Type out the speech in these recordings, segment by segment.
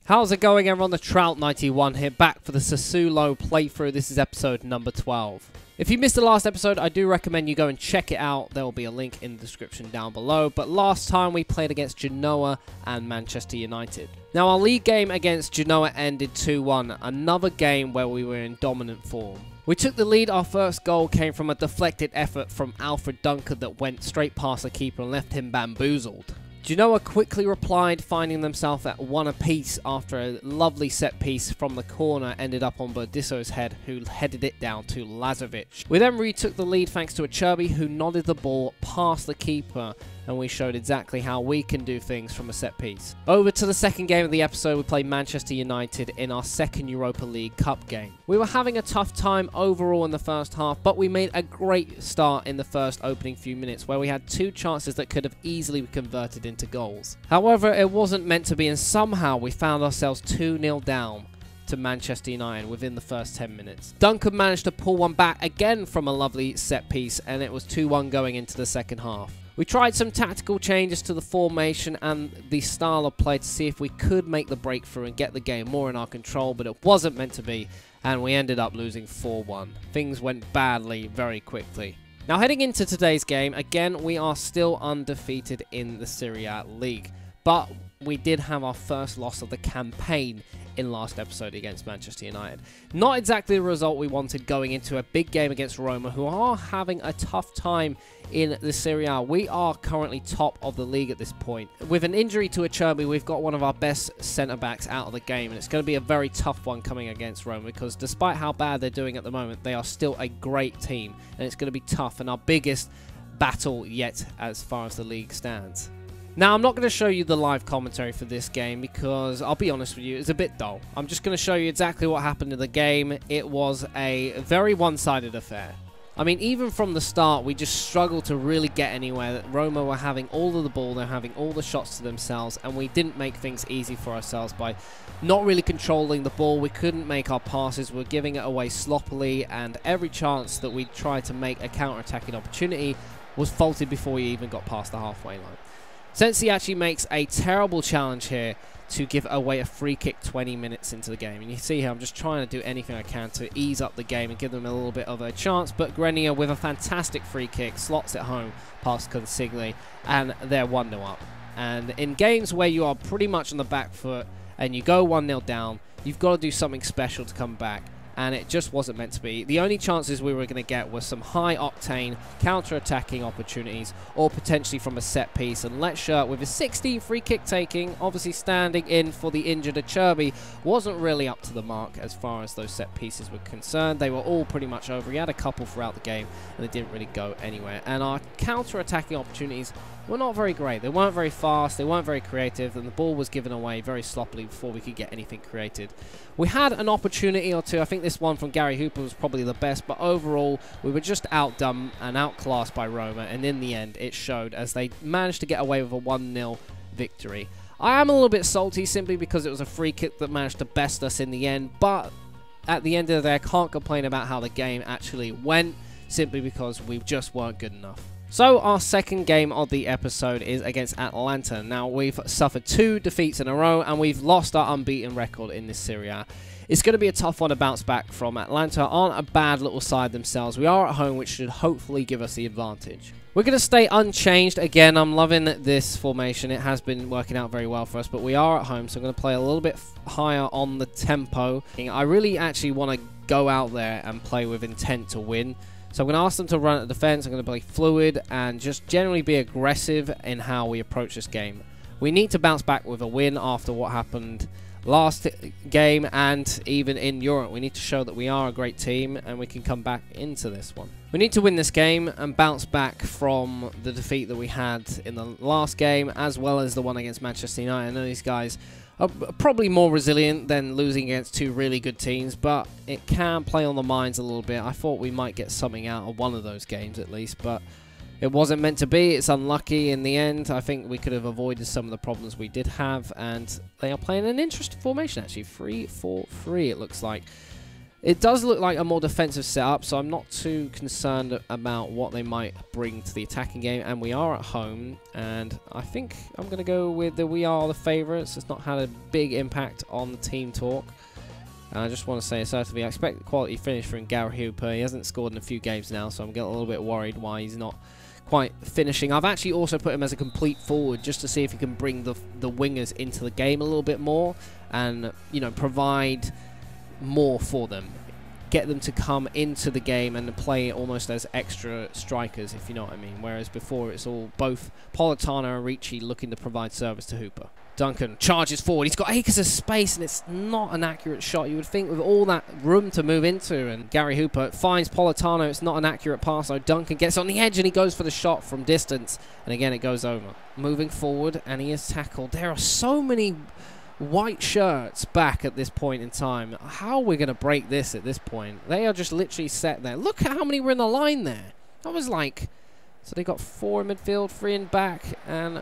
How's it going, everyone? The Trout91 here, back for the Sassuolo playthrough. This is episode number 12. If you missed the last episode, I do recommend you go and check it out. There will be a link in the description down below. But last time we played against Genoa and Manchester United. Now, our league game against Genoa ended 2-1, another game where we were in dominant form. We took the lead. Our first goal came from a deflected effort from Alfred Duncan that went straight past the keeper and left him bamboozled. Genoa quickly replied, finding themselves at 1 apiece after a lovely set piece from the corner ended up on Berdisso's head, who headed it down to Lazovic. We then retook the lead thanks to a Cherby who nodded the ball past the keeper, and we showed exactly how we can do things from a set piece. Over to the second game of the episode, we played Manchester United in our second Europa League Cup game. We were having a tough time overall in the first half, but we made a great start in the first opening few minutes where we had 2 chances that could have easily converted into goals. However, it wasn't meant to be, and somehow we found ourselves 2-0 down to Manchester United within the first 10 minutes. Duncan managed to pull one back again from a lovely set piece, and it was 2-1 going into the second half. We tried some tactical changes to the formation and the style of play to see if we could make the breakthrough and get the game more in our control, but it wasn't meant to be, and we ended up losing 4-1. Things went badly very quickly. Now, heading into today's game, again, we are still undefeated in the Serie A League, but we did have our first loss of the campaign in last episode against Manchester United. Not exactly the result we wanted going into a big game against Roma, who are having a tough time in the Serie A. We are currently top of the league at this point. With an injury to Cherby, we've got one of our best centre-backs out of the game, and it's going to be a very tough one coming against Roma, because despite how bad they're doing at the moment, they are still a great team, and it's going to be tough, and our biggest battle yet as far as the league stands. Now, I'm not going to show you the live commentary for this game because, I'll be honest with you, it's a bit dull. I'm just going to show you exactly what happened in the game. It was a very one-sided affair. I mean, even from the start, we just struggled to really get anywhere. Roma were having all of the ball, they're having all the shots to themselves, and we didn't make things easy for ourselves by not really controlling the ball. We couldn't make our passes, we were giving it away sloppily, and every chance that we tried to make a counter-attacking opportunity was faulted before we even got past the halfway line. Sensi actually makes a terrible challenge here to give away a free kick 20 minutes into the game. And you see here, I'm just trying to do anything I can to ease up the game and give them a little bit of a chance. But Grenier, with a fantastic free kick, slots it home past Consigley, and they're 1-0 up. And in games where you are pretty much on the back foot and you go 1-0 down, you've got to do something special to come back. And it just wasn't meant to be. The only chances we were going to get were some high-octane counter-attacking opportunities, or potentially from a set piece. And Letcher, with his 16th free kick taking, obviously standing in for the injured Cherby, wasn't really up to the mark as far as those set pieces were concerned. They were all pretty much over. He had a couple throughout the game, and they didn't really go anywhere. And our counter-attacking opportunities were not very great. They weren't very fast, they weren't very creative, and the ball was given away very sloppily before we could get anything created. We had an opportunity or two. I think this one from Gary Hooper was probably the best, but overall we were just outdone and outclassed by Roma, and in the end it showed as they managed to get away with a 1-0 victory. I am a little bit salty simply because it was a free kick that managed to best us in the end, but at the end of the day I can't complain about how the game actually went, simply because we just weren't good enough. So our second game of the episode is against Atalanta. Now, we've suffered 2 defeats in a row, and we've lost our unbeaten record in this Serie A. It's going to be a tough one to bounce back from. Atalanta aren't a bad little side themselves. We are at home, which should hopefully give us the advantage. We're going to stay unchanged. Again, I'm loving this formation. It has been working out very well for us, but we are at home, so I'm going to play a little bit higher on the tempo. I really actually want to go out there and play with intent to win. So I'm going to ask them to run at defense. I'm going to play fluid and just generally be aggressive in how we approach this game. We need to bounce back with a win after what happened last game and even in Europe. We need to show that we are a great team and we can come back into this one. We need to win this game and bounce back from the defeat that we had in the last game, as well as the one against Manchester United. I know these guys are probably more resilient than losing against 2 really good teams, but it can play on the minds a little bit. I thought we might get something out of one of those games at least, but it wasn't meant to be. It's unlucky in the end. I think we could have avoided some of the problems we did have, and they are playing an interesting formation actually. 3-4-3 it looks like. It does look like a more defensive setup, so I'm not too concerned about what they might bring to the attacking game. And we are at home, and I think I'm going to go with the we are the favourites. It's not had a big impact on the team talk. And I just want to say assertively, I expect a quality finish from Gary Hooper. He hasn't scored in a few games now, so I'm getting a little bit worried why he's not quite finishing. I've actually also put him as a complete forward just to see if he can bring the wingers into the game a little bit more and, you know, provide more for them, get them to come into the game and play almost as extra strikers, if you know what I mean, whereas before it's all both Politano and Ricci looking to provide service to Hooper. Duncan charges forward. He's got acres of space, and it's not an accurate shot. You would think with all that room to move into, and Gary Hooper finds Politano. It's not an accurate pass, so Duncan gets on the edge, and he goes for the shot from distance, and again it goes over. Moving forward, and he is tackled. There are so many white shirts back at this point in time. How are we going to break this at this point? They are just literally set there. Look at how many were in the line there. That was like... So they got 4 in midfield, 3 in back, and...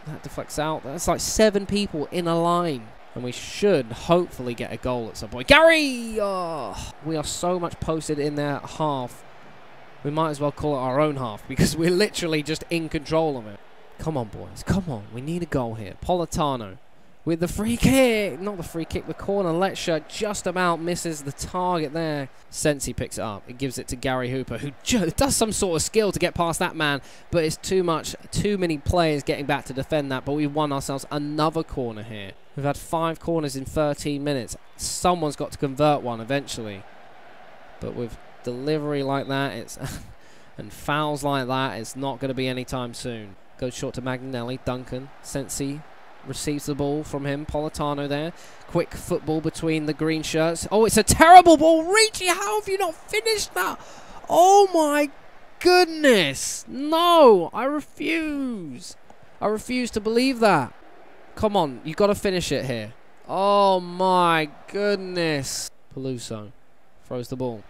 that deflects out. That's like 7 people in a line. And we should hopefully get a goal at some point. Gary! Oh, we are so much posted in their half. We might as well call it our own half because we're literally just in control of it. Come on, boys. Come on. We need a goal here. Politano with the free kick. Not the free kick, the corner. Lecture just about misses the target there. Sensi picks it up. It gives it to Gary Hooper, who does some sort of skill to get past that man, but it's too much, too many players getting back to defend that, but we've won ourselves another corner here. We've had 5 corners in 13 minutes. Someone's got to convert one eventually. But with delivery like that, it's and fouls like that, it's not going to be anytime soon. Goes short to Magnanelli. Duncan. Sensi receives the ball from him. Politano there. Quick football between the green shirts. Oh, it's a terrible ball. Ricci, how have you not finished that? Oh my goodness. No, I refuse. I refuse to believe that. Come on, you got to finish it here. Oh my goodness. Peluso throws the ball.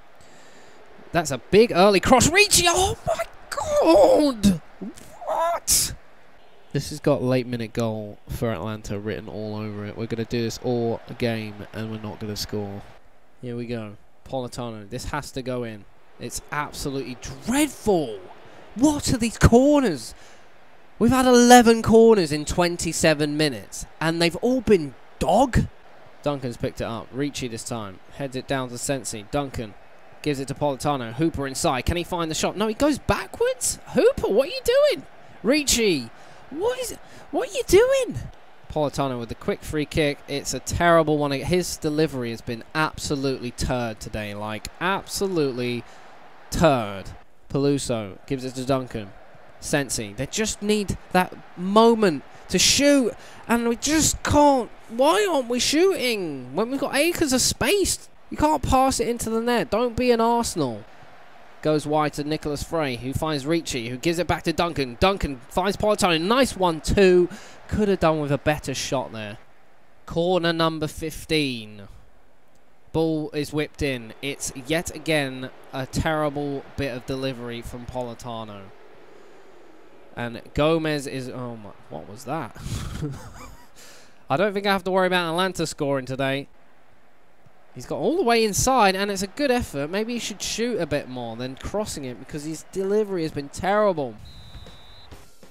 That's a big early cross. Ricci, oh my god. What? This has got late minute goal for Atlanta written all over it. We're going to do this all game and we're not going to score. Here we go. Politano. This has to go in. It's absolutely dreadful. What are these corners? We've had 11 corners in 27 minutes and they've all been dog. Duncan's picked it up. Ricci this time. Heads it down to Sensi. Duncan gives it to Politano. Hooper inside. Can he find the shot? No, he goes backwards. Hooper, what are you doing? Ricci. What are you doing? Politano with the quick free kick. It's a terrible one. His delivery has been absolutely turd today. Like, absolutely turd. Peluso gives it to Duncan. Sensi. They just need that moment to shoot. And we just can't. Why aren't we shooting? When we've got acres of space. You can't pass it into the net. Don't be an Arsenal. Goes wide to Nicholas Frey, who finds Ricci, who gives it back to Duncan. Duncan finds Politano. Nice 1-2. Could have done with a better shot there. Corner number 15. Ball is whipped in. It's yet again a terrible bit of delivery from Politano. And Gomez is... Oh my... What was that? I don't think I have to worry about Atlanta scoring today. He's got all the way inside, and it's a good effort. Maybe he should shoot a bit more than crossing it because his delivery has been terrible.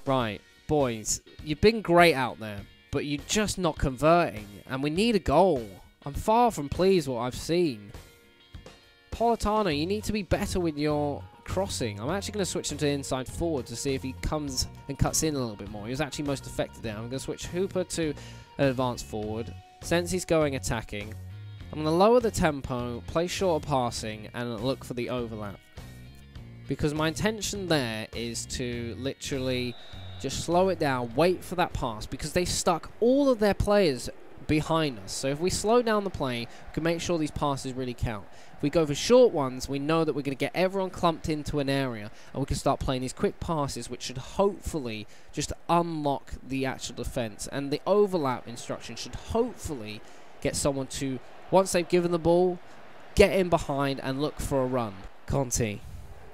Right, boys, you've been great out there, but you're just not converting, and we need a goal. I'm far from pleased with what I've seen. Politano, you need to be better with your crossing. I'm actually going to switch him to inside forward to see if he comes and cuts in a little bit more. He was actually most effective there. I'm going to switch Hooper to an advanced forward. Since he's going attacking, I'm going to lower the tempo, play shorter passing, and look for the overlap. Because my intention there is to literally just slow it down, wait for that pass, because they've stuck all of their players behind us. So if we slow down the play, we can make sure these passes really count. If we go for short ones, we know that we're going to get everyone clumped into an area, and we can start playing these quick passes, which should hopefully just unlock the actual defense. And the overlap instruction should hopefully get someone to, once they've given the ball, get in behind and look for a run. Conti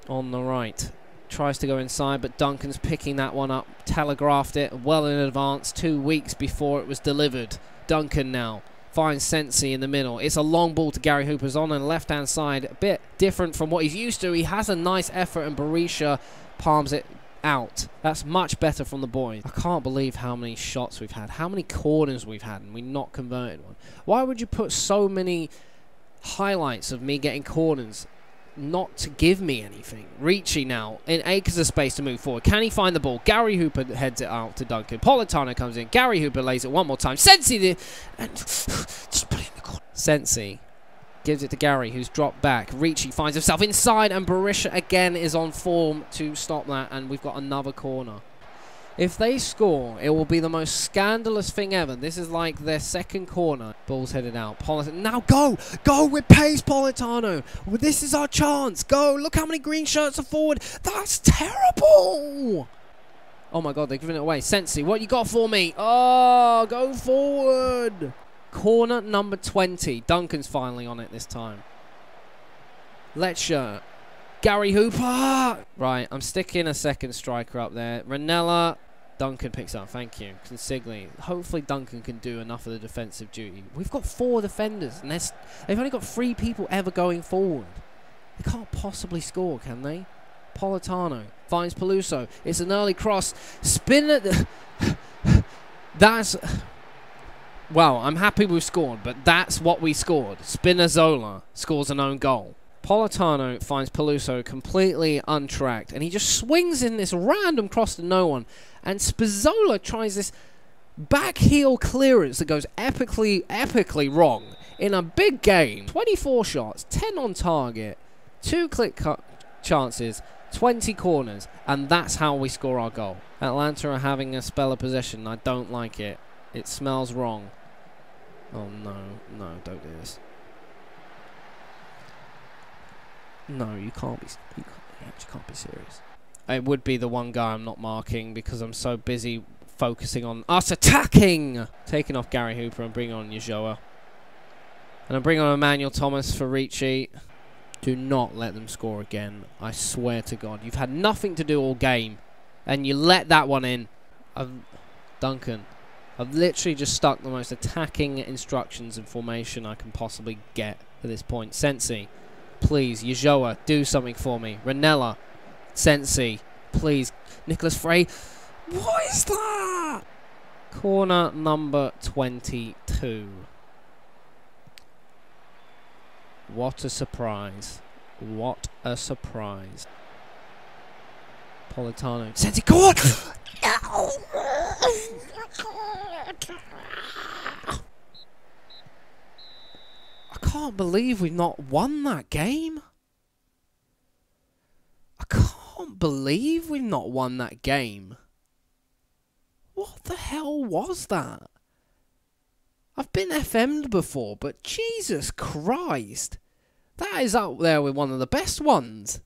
on the right tries to go inside, but Duncan's picking that one up, telegraphed it well in advance, 2 weeks before it was delivered. Duncan now finds Sensi in the middle. It's a long ball to Gary Hooper's on the left-hand side. A bit different from what he's used to. He has a nice effort, and Berisha palms it out. That's much better from the boys. I can't believe how many shots we've had, how many corners we've had, and we've not converted one. Why would you put so many highlights of me getting corners not to give me anything? Ricci now in acres of space to move forward. Can he find the ball? Gary Hooper heads it out to Duncan. Politano comes in. Gary Hooper lays it one more time. Sensi and just put it in the corner. Sensi gives it to Gary, who's dropped back. Ricci finds himself inside, and Berisha again is on form to stop that, and we've got another corner. If they score, it will be the most scandalous thing ever. This is like their second corner. Ball's headed out. Politano, now go! Go with pace, Politano! Well, this is our chance. Go! Look how many green shirts are forward. That's terrible! Oh my god, they're giving it away. Sensi, what you got for me? Oh, go forward! Corner number 20. Duncan's finally on it this time. Lecture. Gary Hooper! Right, I'm sticking a second striker up there. Ranella. Duncan picks up. Thank you. Consigli. Hopefully Duncan can do enough of the defensive duty. We've got 4 defenders, and they've only got 3 people ever going forward. They can't possibly score, can they? Politano finds Peluso. It's an early cross. Spin it. That's... Well, I'm happy we've scored, but that's what we scored. Spinazzola scores an own goal. Politano finds Peluso completely untracked, and he just swings in this random cross to no one. And Spinazzola tries this back heel clearance that goes epically wrong in a big game. 24 shots, 10 on target, 2 click chances, 20 corners, and that's how we score our goal. Atlanta are having a spell of possession. I don't like it. It smells wrong. Oh no, no, don't do this. No, you can't be. You actually can't be serious. It would be the one guy I'm not marking because I'm so busy focusing on us attacking. Taking off Gary Hooper and bringing on Yajoa. And I'm bringing on Emmanuel Thomas for Ricci. Do not let them score again. I swear to God, you've had nothing to do all game, and you let that one in. Duncan. I've literally just stuck the most attacking instructions and formation I can possibly get at this point. Sensi, please. Yajoa, do something for me. Ranella, Sensi, please. Nicholas Frey. What is that? Corner number 22. What a surprise. What a surprise. Politano. Sensi, go on! I can't believe we've not won that game. I can't believe we've not won that game. What the hell was that? I've been FM'd before, but Jesus Christ. That is up there with one of the best ones.